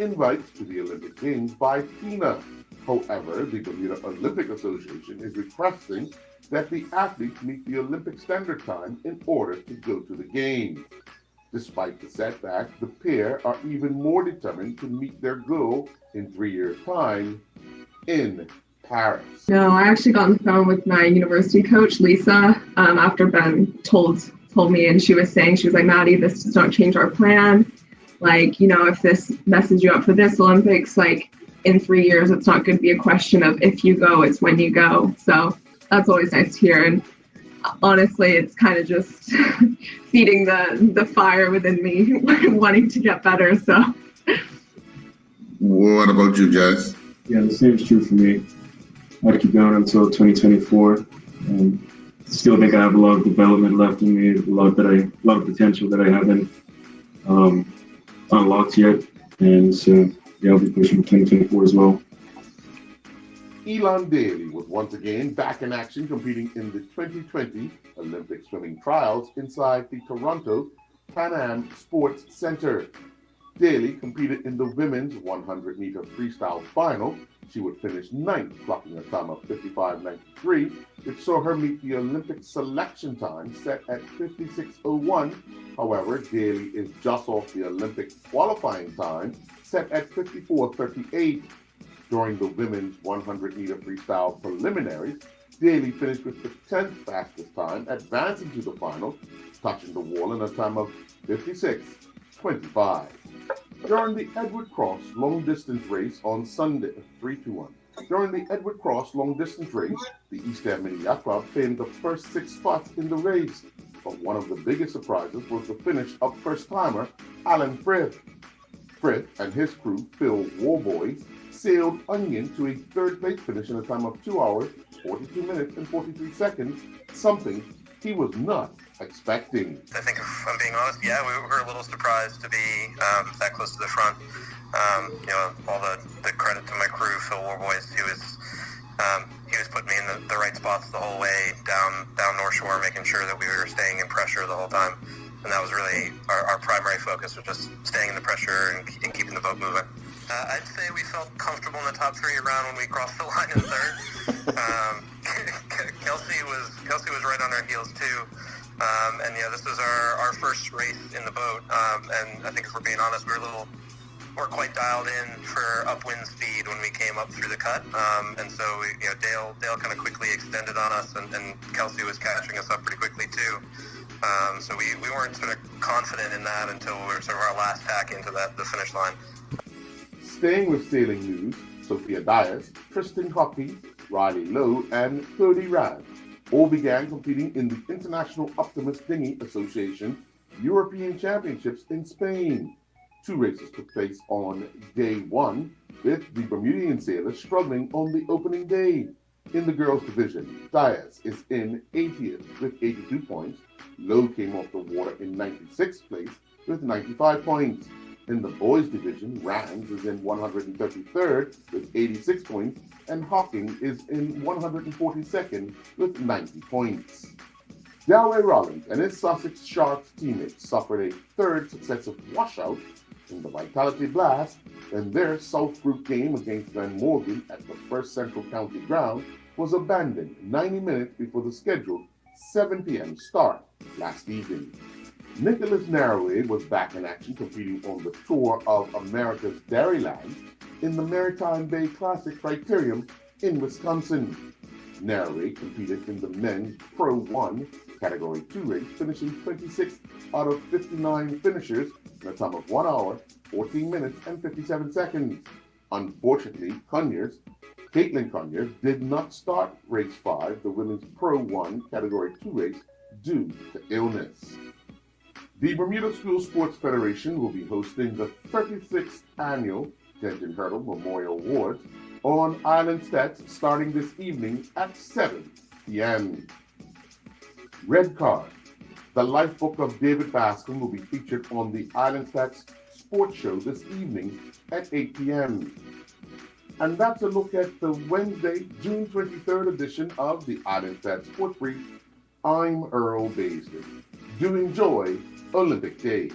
invites to the Olympic Games by FINA. However, the Bermuda Olympic Association is requesting that the athletes meet the Olympic Standard Time in order to go to the Games. Despite the setback, the pair are even more determined to meet their goal in 3 years' time in Paris. No, I actually got on the phone with my university coach, Lisa, after Ben told me, and she was like, Maddie, this does not change our plan. Like, if this messes you up for this Olympics, like in 3 years, it's not going to be a question of if you go, it's when you go. So that's always nice to hear. And honestly, it's kind of just feeding the fire within me, wanting to get better. So. What about you, Jazz? Yeah, the same is true for me. I'd keep going until 2024. Still think I have a lot of development left in me, a lot of potential that I haven't unlocked yet. And so, yeah, I'll be pushing for 2024 as well. Elan Daly was once again back in action competing in the 2020 Olympic swimming trials inside the Toronto Pan Am Sports Centre. Daly competed in the women's 100-meter freestyle final. She would finish ninth, clocking a time of 55.93, which saw her meet the Olympic selection time set at 56.01. However, Daly is just off the Olympic qualifying time set at 54.38. During the women's 100-meter freestyle preliminaries, Daly finished with the 10th fastest time, advancing to the final, touching the wall in a time of 56.25. During the Edward Cross long distance race on Sunday, 3-1. During the Edward Cross long distance race, the East Mini Yacht Club claimed the first 6 spots in the race. But one of the biggest surprises was the finish of first-timer Alan Frith. Frith and his crew, Phil Warboys, sailed Onion to a third-place finish in a time of 2 hours, 42 minutes, and 43 seconds, something he was not expecting. I think if I'm being honest, yeah, we were a little surprised to be that close to the front. All the credit to my crew, Phil Warboys, he was putting me in the right spots the whole way down North Shore, making sure that we were staying in pressure the whole time. And that was really our primary focus, was just staying in the pressure and keeping the boat moving. I'd say we felt comfortable in the top 3 around when we crossed the line in third. Kelsey was right on our heels too. This was our first race in the boat. And I think if we're being honest, we're quite dialed in for upwind speed when we came up through the cut. And so Dale kind of quickly extended on us, and Kelsey was catching us up pretty quickly too. So we weren't sort of confident in that until we were sort of our last tack into the finish line. Staying with sailing news, Sophia Dias, Tristan Hockey, Riley Lowe, and Cody Rad all began competing in the International Optimist Dinghy Association European Championships in Spain. 2 races took place on day 1, with the Bermudian sailors struggling on the opening day. In the girls' division, Dias is in 80th with 82 points. Lowe came off the water in 96th place with 95 points. In the boys' division, Rams is in 133rd with 86 points, and Hawking is in 142nd with 90 points. Delray Rollins and his Sussex Sharks teammates suffered a 3rd successive washout in the Vitality Blast, and their South Group game against Glenmorgan at the First Central County Ground was abandoned 90 minutes before the scheduled 7 p.m. start last evening. Nicholas Narroway was back in action competing on the Tour of America's Dairyland in the Maritime Bay Classic Criterium in Wisconsin. Narroway competed in the men's Pro 1 Category 2 race, finishing 26th out of 59 finishers in a time of 1 hour, 14 minutes, and 57 seconds. Unfortunately, Caitlin Conyers did not start race 5, the women's Pro 1 Category 2 race, due to illness. The Bermuda School Sports Federation will be hosting the 36th annual Denton Hurdle Memorial Awards on Island Stats starting this evening at 7 p.m. Red Card. The life book of David Bascom will be featured on the Island Stats Sports Show this evening at 8 p.m. And that's a look at the Wednesday, June 23rd edition of the Island Stats Sports Brief. I'm Earl Baisley. Do enjoy Olympic Day.